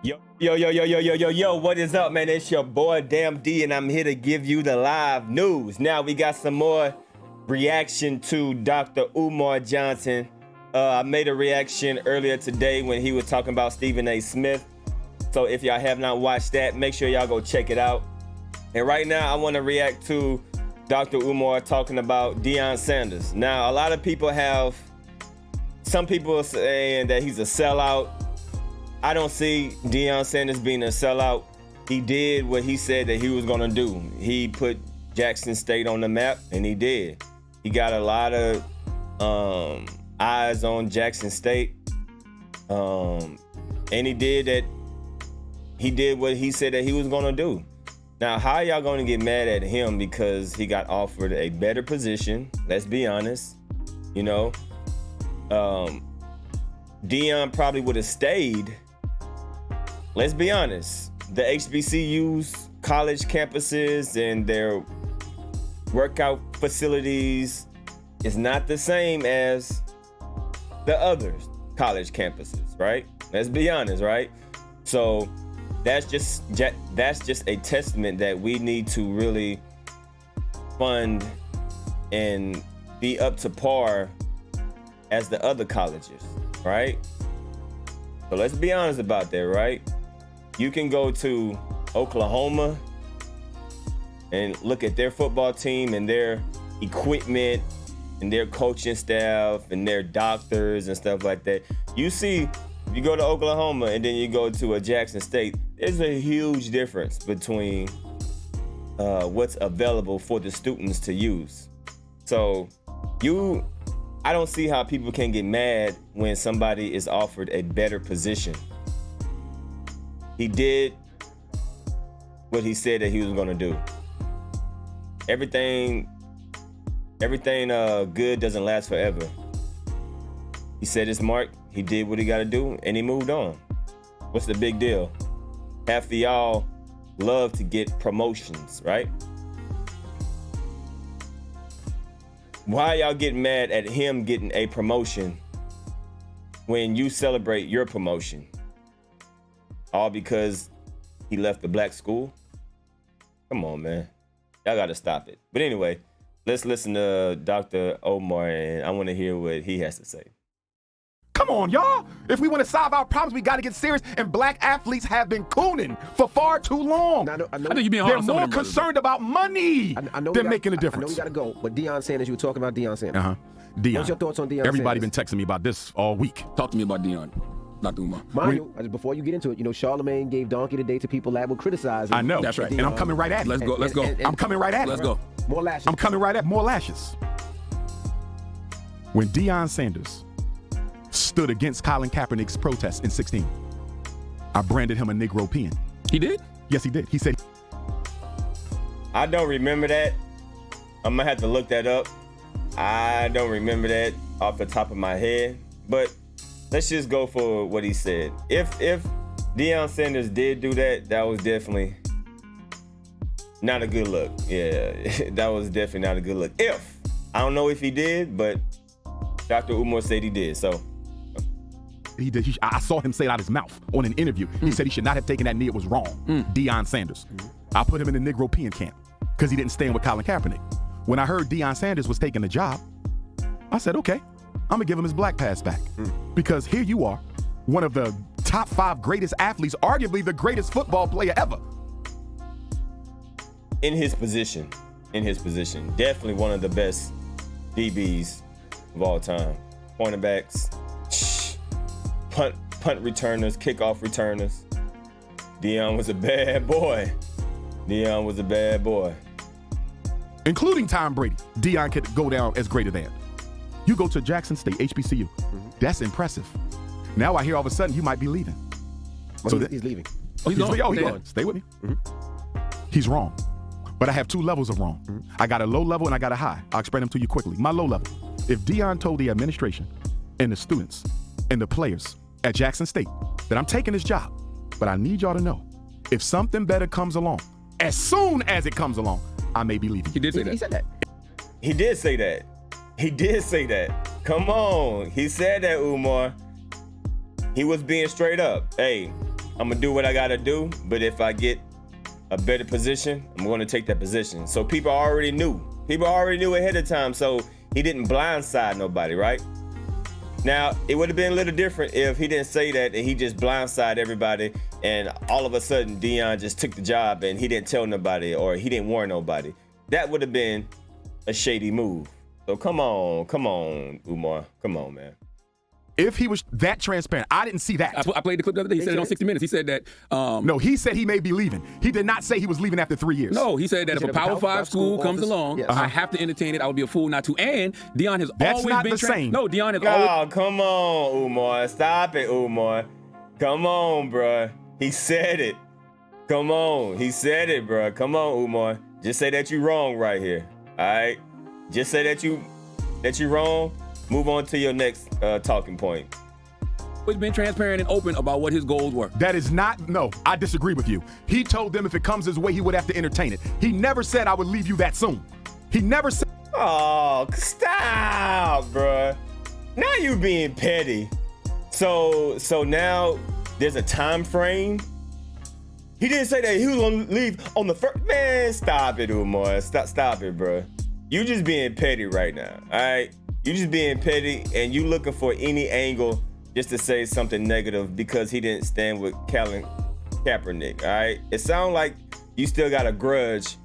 Yo, what is up, man? It's your boy, Damn D, and I'm here to give you the live news. Now, we got some more reaction to Dr. Umar Johnson. I made a reaction earlier today when he was talking about Stephen A. Smith. So if y'all have not watched that, make sure y'all go check it out. And right now, I want to react to Dr. Umar talking about Deion Sanders. Now, a lot of people some people are saying that he's a sellout. I don't see Deion Sanders being a sellout. He did what he said that he was gonna do. He put Jackson State on the map, and he did. He got a lot of eyes on Jackson State, and he did what he said that he was gonna do. Now, how y'all gonna get mad at him because he got offered a better position? Let's be honest. You know, Deion probably would have stayed. Let's be honest. The HBCUs, college campuses, and their workout facilities is not the same as the other college campuses, right? Let's be honest, right? So that's just a testament that we need to really fund and be up to par as the other colleges, right? So let's be honest about that, right? You can go to Oklahoma and look at their football team and their equipment and their coaching staff and their doctors and stuff like that. You see, you go to Oklahoma and then you go to a Jackson State, there's a huge difference between what's available for the students to use. So I don't see how people can get mad when somebody is offered a better position. He did what he said that he was gonna do. Everything good doesn't last forever. He said his mark, he did what he gotta do, and he moved on. What's the big deal? Half of y'all love to get promotions, right? Why y'all getting mad at him getting a promotion when you celebrate your promotion? All because he left the black school? Come on, man. Y'all gotta stop it. But anyway, let's listen to Dr. Umar, and I want to hear what he has to say. Come on, y'all. If we want to solve our problems, we got to get serious. And black athletes have been cooning for far too long. I know you being hard on They're more concerned about money than making a difference. I know we got to go, but Deion Sanders, you were talking about Deion Sanders. Deion. What's your thoughts on Deion Everybody Sanders? been texting me about this all week. Talk to me about Deion, Dr. Umar. Mind you, before you get into it, you know, Charlamagne gave Donkey today to people that will criticize him. I know. That's right. And I'm coming right at it. Let's go. I'm coming right at it. Let's go. More lashes. I'm coming right at more lashes. When Deion Sanders stood against Colin Kaepernick's protest in 2016, I branded him a Negro peon. He did? Yes, he did. He said, I don't remember that. I'm gonna have to look that up. I don't remember that off the top of my head, but let's just go for what he said. If Deion Sanders did do that, that was definitely not a good look. Yeah, that was definitely not a good look. I don't know if he did, but Dr. Umar said he did, so. he did. I saw him say it out his mouth on an interview. He said he should not have taken that knee. It was wrong. Deion Sanders. I put him in the Negro peon camp because he didn't stand with Colin Kaepernick. When I heard Deion Sanders was taking the job, I said, okay, I'm gonna give him his black pass back. Because here you are, one of the top 5 greatest athletes, arguably the greatest football player ever. In his position, definitely one of the best DBs of all time. Cornerbacks, punt returners, kickoff returners. Deion was a bad boy. Including Tom Brady. Deion could go down as greater than. You go to Jackson State, HBCU. That's impressive. Now I hear all of a sudden you might be leaving. Well, he's leaving. Oh, he's going. He's going. Stay with me. He's wrong. But I have 2 levels of wrong. I got a low level and I got a high. I'll explain them to you quickly. My low level. If Deion told the administration and the students and the players at Jackson State that I'm taking this job, but I need y'all to know, if something better comes along, as soon as it comes along, I may be leaving. He did say that. He said that. He did say that. He did say that. Come on. He said that, Umar. He was being straight up. Hey, I'm gonna do what I gotta do, but if I get a better position, I'm gonna take that position. So people already knew. People already knew ahead of time, so he didn't blindside nobody, right? Now, it would have been a little different if he didn't say that and he just blindsided everybody and all of a sudden Deion just took the job and he didn't tell nobody or he didn't warn nobody. That would have been a shady move. So come on, Umar. Come on, man. If he was that transparent, I didn't see that. I played the clip the other day. He said it on 60 Minutes. He said that. No, he said he may be leaving. He did not say he was leaving after 3 years. No, he said that if a Power 5 school comes office, along, yes. I have to entertain it. I would be a fool not to. And Deion has That's always not been the same. No, Deion has always. Oh, come on, Umar. Stop it, Umar. Come on, bruh. He said it. Come on. He said it, bruh. Come on, Umar. Just say that you wrong right here. All right? Just say that you wrong. Move on to your next talking point. Always been transparent and open about what his goals were. That is not, no, I disagree with you. He told them if it comes his way, he would have to entertain it. He never said I would leave you that soon. He never said. Oh, stop, bruh. Now you being petty. So now there's a time frame. He didn't say that he was gonna leave on the first. Man, stop it, Umar. Stop it, bruh. You just being petty right now, all right? You just being petty and you looking for any angle just to say something negative because he didn't stand with Colin Kaepernick, all right? It sounds like you still got a grudge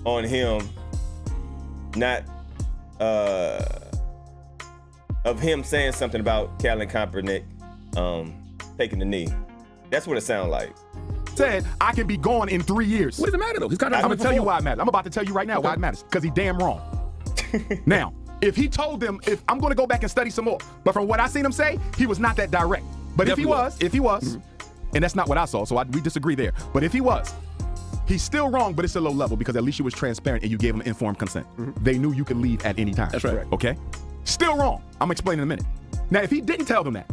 on him, not of him saying something about Colin Kaepernick taking the knee. That's what it sounds like. Said I can be gone in 3 years. What does it matter though? He's kind of. I'm gonna tell you why it matters. I'm about to tell you right now why it matters. Because he damn wrong. Now, if he told them, if I'm gonna go back and study some more, but from what I seen him say, he was not that direct. But if he was, and that's not what I saw, so we disagree there. But if he was, he's still wrong, but it's a low level because at least you was transparent and you gave him informed consent. They knew you could leave at any time. That's right. Okay? Still wrong. I'm explaining in a minute. Now, if he didn't tell them that,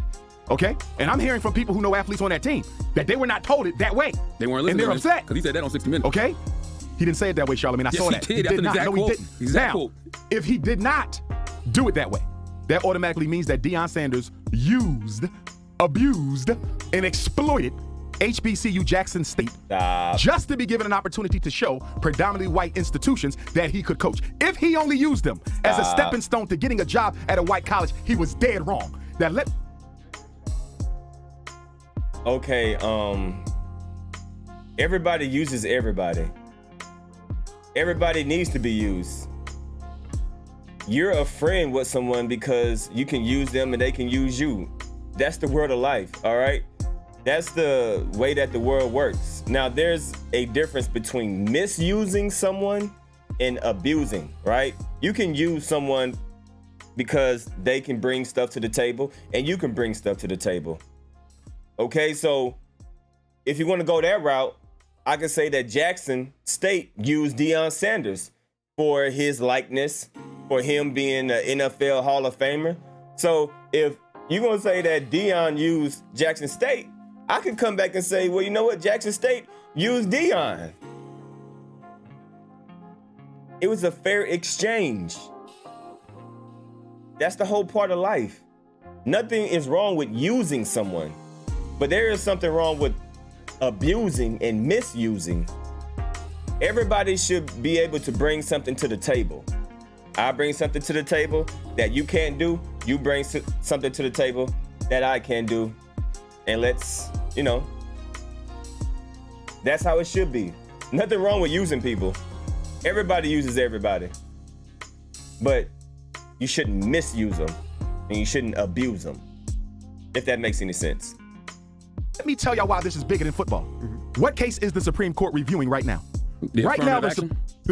okay, and I'm hearing from people who know athletes on that team that they were not told it that way. They weren't listening. And they're upset. Because he said that on 60 Minutes. Okay? He didn't say it that way, Charlamagne. I saw that. He did. That's an not. exact No, quote. he didn't. Exact now, quote. if he did not do it that way, that automatically means that Deion Sanders used, abused, and exploited HBCU Jackson State just to be given an opportunity to show predominantly white institutions that he could coach. If he only used them as a stepping stone to getting a job at a white college, he was dead wrong. Now Okay, everybody uses everybody. Everybody needs to be used. You're a friend with someone because you can use them and they can use you. That's the world of life, all right? That's the way that the world works. Now, there's a difference between misusing someone and abusing, right? You can use someone because they can bring stuff to the table and you can bring stuff to the table. Okay, so if you want to go that route, I can say that Jackson State used Deion Sanders for his likeness, for him being an NFL Hall of Famer. So if you're going to say that Deion used Jackson State, I could come back and say, well, you know what? Jackson State used Deion. It was a fair exchange. That's the whole part of life. Nothing is wrong with using someone, but there is something wrong with abusing and misusing. Everybody should be able to bring something to the table. I bring something to the table that you can't do. You bring something to the table that I can do. And let's, that's how it should be. Nothing wrong with using people. Everybody uses everybody. But you shouldn't misuse them and you shouldn't abuse them, if that makes any sense. let me tell y'all why this is bigger than football. What case is the Supreme Court reviewing right now? Right now, the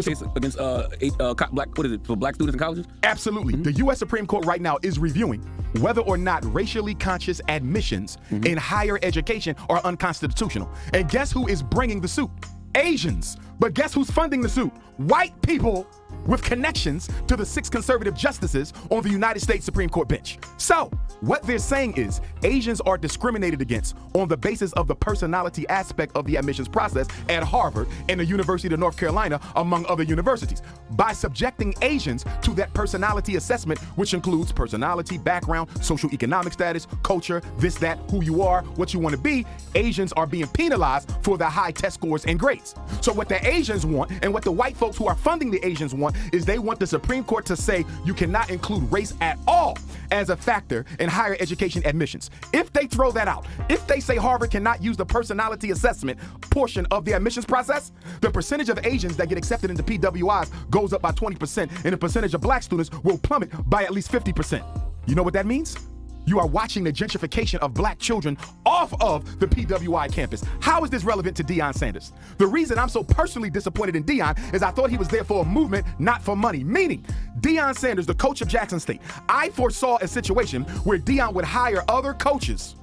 case against black, what is it, for black students in colleges? Absolutely. The U.S. Supreme Court right now is reviewing whether or not racially conscious admissions in higher education are unconstitutional. And guess who is bringing the suit? Asians, But guess who's funding the suit? White people with connections to the 6 conservative justices on the United States Supreme Court bench. So, what they're saying is Asians are discriminated against on the basis of the personality aspect of the admissions process at Harvard and the University of North Carolina, among other universities. By subjecting Asians to that personality assessment, which includes personality, background, social economic status, culture, this, that, who you are, what you want to be, Asians are being penalized for their high test scores and grades. So what the Asians want and what the white folks who are funding the Asians want is they want the Supreme Court to say you cannot include race at all as a factor in higher education admissions. If they throw that out, if they say Harvard cannot use the personality assessment portion of the admissions process, the percentage of Asians that get accepted into PWIs goes up by 20%, and the percentage of black students will plummet by at least 50%. You know what that means? You are watching the gentrification of black children off of the PWI campus. How is this relevant to Deion Sanders? The reason I'm so personally disappointed in Deion is I thought he was there for a movement, not for money. Meaning, Deion Sanders, the coach of Jackson State, I foresaw a situation where Deion would hire other coaches,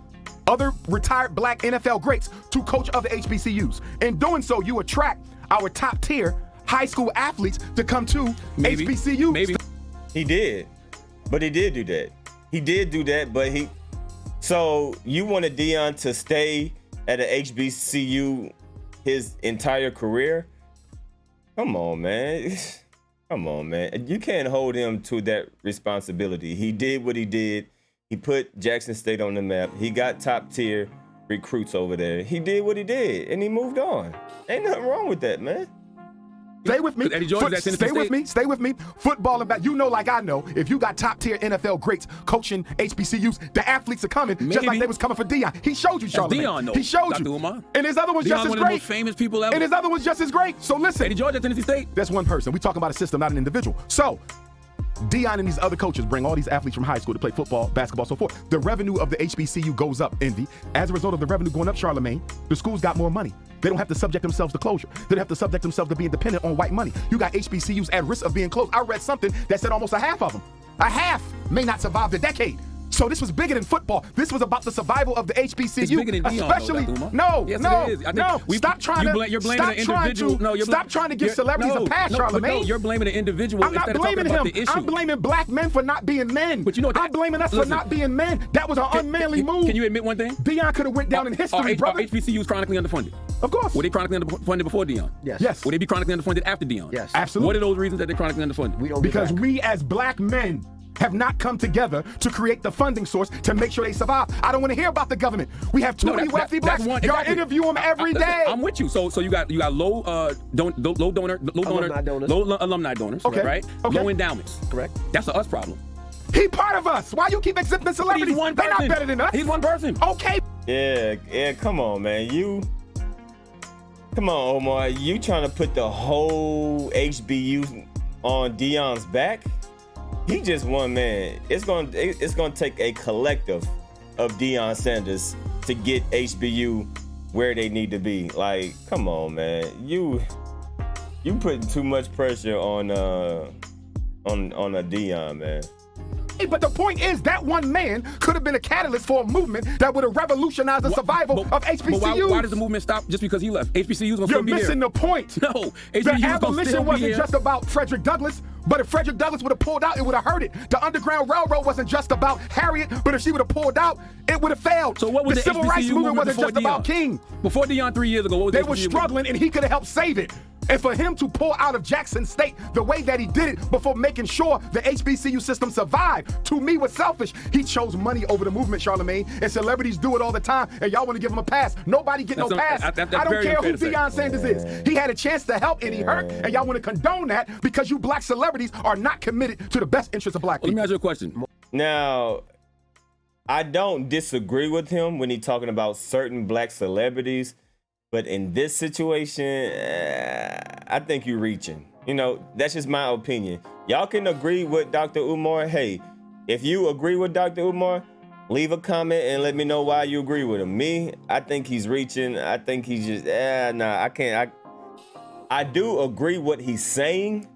other retired black NFL greats to coach other HBCUs. In doing so, you attract our top tier high school athletes to come to HBCUs. Maybe. He did, but he did do that. He did do that, but so you wanted Deion to stay at a HBCU his entire career? Come on, man. Come on, man. You can't hold him to that responsibility. He did what he did. He put Jackson State on the map. He got top tier recruits over there. He did what he did, and he moved on. Ain't nothing wrong with that, man. Stay with me. Stay with me. Football and you know, like I know, if you got top tier NFL greats coaching HBCUs, the athletes are coming just like they was coming for Deion. He showed you, Charlamagne. Deion, he showed Dr. you. Umar. And his other one's Deion, just as one great. of the most famous people ever. And his other one's just as great. So listen. Eddie George at Tennessee State. That's one person. We talking about a system, not an individual. So Deion and these other coaches bring all these athletes from high school to play football, basketball, so forth. The revenue of the HBCU goes up, Envy. As a result of the revenue going up, Charlamagne, the schools got more money. They don't have to subject themselves to closure. They don't have to subject themselves to being dependent on white money. You got HBCUs at risk of being closed. I read something that said almost a half of them. A half may not survive the decade. So this was bigger than football. This was about the survival of the HBCU. It's bigger than Deion, especially Stop trying to give celebrities a pass, Charlamagne. No, you're blaming the individual. I'm not blaming him. I'm blaming black men for not being men. But you know, I'm blaming us for not being men. That was an unmanly move. Can you admit one thing? Deion could have went down in history, brother. Are HBCUs chronically underfunded? Of course. Were they chronically underfunded before Deion? Yes. Would they be chronically underfunded after Deion? Yes. Absolutely. What are those reasons that they're chronically underfunded? Because we as black men have not come together to create the funding source to make sure they survive. I don't want to hear about the government. We have too many wealthy blacks. Y'all interview them every day. I'm with you. So you got low alumni donors, okay. right? Okay. Low endowments. Correct. That's a us problem. He part of us. Why you keep accepting celebrities? He's one They're person. not better than us. He's one person. Okay. Yeah, come on, man. Come on, Omar. You trying to put the whole HBU on Deion's back? He just one man. It's gonna take a collective of Deion Sanders to get HBU where they need to be. Like, come on, man. You putting too much pressure on a Deion, man. But the point is that one man could have been a catalyst for a movement that would have revolutionized the survival of HBCUs. But why does the movement stop just because he left? HBCUs gonna still be You're missing the point. No, the abolition wasn't just about Frederick Douglass, but if Frederick Douglass would have pulled out, it would have hurt it. The Underground Railroad wasn't just about Harriet, but if she would have pulled out, it would have failed. So what was the Civil Rights Movement wasn't just about King. Before Deion 3 years ago, what was they were struggling, and he could have helped save it. And for him to pull out of Jackson State the way that he did it before making sure the HBCU system survived, to me was selfish. He chose money over the movement, Charlamagne, and celebrities do it all the time, and y'all want to give him a pass. Nobody get no pass. I don't care who Deion Sanders is. He had a chance to help, and he hurt, and y'all want to condone that because you black celebrities are not committed to the best interests of black people. Let me ask you a question. Now, I don't disagree with him when he's talking about certain black celebrities. But in this situation, I think you're reaching. You know, that's just my opinion. Y'all can agree with Dr. Umar. Hey, if you agree with Dr. Umar, leave a comment and let me know why you agree with him. Me, I think he's reaching. I think he's just, I can't. I do agree what he's saying,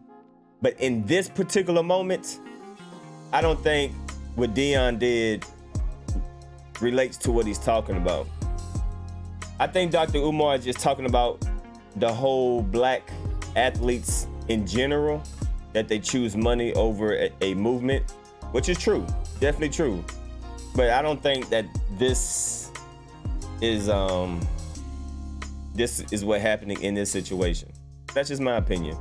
but in this particular moment, I don't think what Deion did relates to what he's talking about. I think Dr. Umar is just talking about the whole black athletes in general, that they choose money over a movement, which is true, definitely true. But I don't think that this is what happening in this situation. That's just my opinion.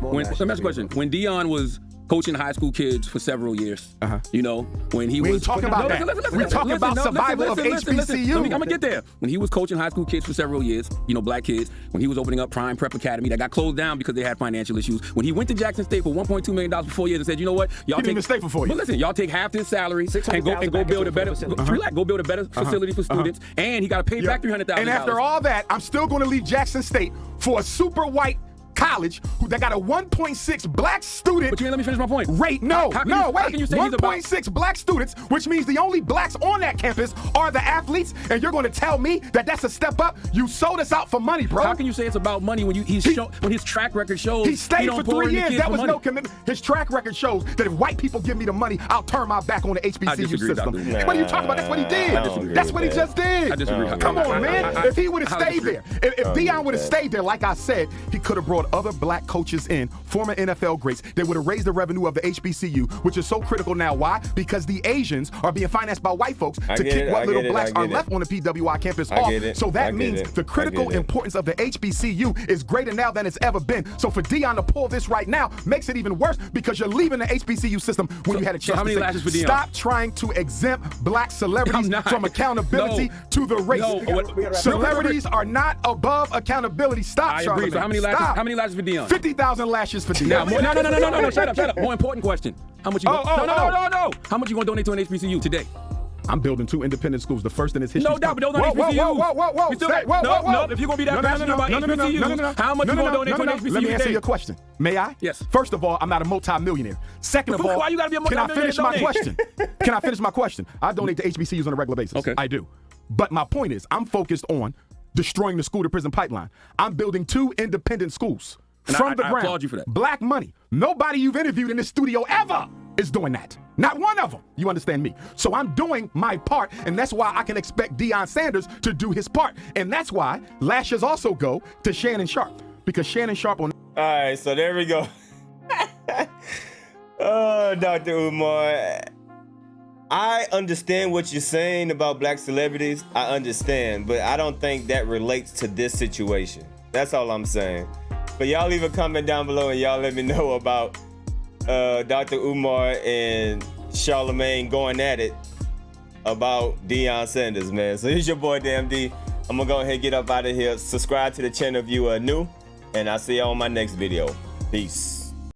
Let me ask you a question. When Deion was coaching high school kids for several years, you know, when he We was... ain't talking about that. We're talking about survival of HBCU. I'm gonna get there. When he was coaching high school kids for several years, you know, black kids, when he was opening up Prime Prep Academy that got closed down because they had financial issues, when he went to Jackson State for $1.2 million for 4 years and said, you know what, y'all He didn't even stay for 4 years. But listen, y'all take half this salary and go build a better facility for students, and he got to pay back $300,000. And after all that, I'm still going to leave Jackson State for a super white college that got a 1.6 black student. But you ain't let me finish my point. Rate. Wait. 1.6 black students, which means the only blacks on that campus are the athletes, and you're going to tell me that that's a step up? You sold us out for money, bro. How can you say it's about money when when his track record shows he stayed for 3 years? That was money. no commitment. His track record shows that if white people give me the money, I'll turn my back on the HBCU system. What are you talking about? That's what he did. That's what he just did. I disagree. Come on, man. If he would have stayed there, if Deion would have stayed there, like I said, he could have brought other black coaches in, former NFL greats. They would have raised the revenue of the HBCU, which is so critical now. Why? Because the Asians are being financed by white folks to kick what little blacks are left on the PWI campus off. So that means the critical importance of the HBCU is greater now than it's ever been. So for Deion to pull this right now makes it even worse, because you're leaving the HBCU system when you had a chance to say, stop trying to exempt black celebrities from accountability to the race. Celebrities are not above accountability. Stop, Charlamagne. I agree. So how many lashes for Deion? 50,000 lashes for Deion. No, shut up. More important question. How much you no. How much you gonna donate to an HBCU today? I'm building 2 independent schools, the first in its history. No doubt, but those aren't HBCUs. Whoa. If you're gonna be that passionate about HBCUs, how much you gonna donate to an HBCU? Let me answer your question. May I? Yes. First of all, I'm not a multi-millionaire. Second of all, why you gotta be a can I multi-millionaire finish my question? Can I finish my question? I donate to HBCUs on a regular basis. Okay. I do. But my point is, I'm focused on destroying the school-to-prison pipeline. I'm building 2 independent schools. From the ground. I applaud you for that. Black money. Nobody you've interviewed in this studio ever is doing that. Not one of them. You understand me? So I'm doing my part, and that's why I can expect Deion Sanders to do his part. And that's why lashes also go to Shannon Sharp, because Shannon Sharp on... All right, so there we go. Oh, Dr. Umar. I understand what you're saying about black celebrities. I understand, but I don't think that relates to this situation. That's all I'm saying. But y'all leave a comment down below and y'all let me know about Dr. Umar and Charlamagne going at it about Deion Sanders, man. So here's your boy, DMD. I'm gonna go ahead and get up out of here. Subscribe to the channel if you are new, and I'll see y'all on my next video. Peace.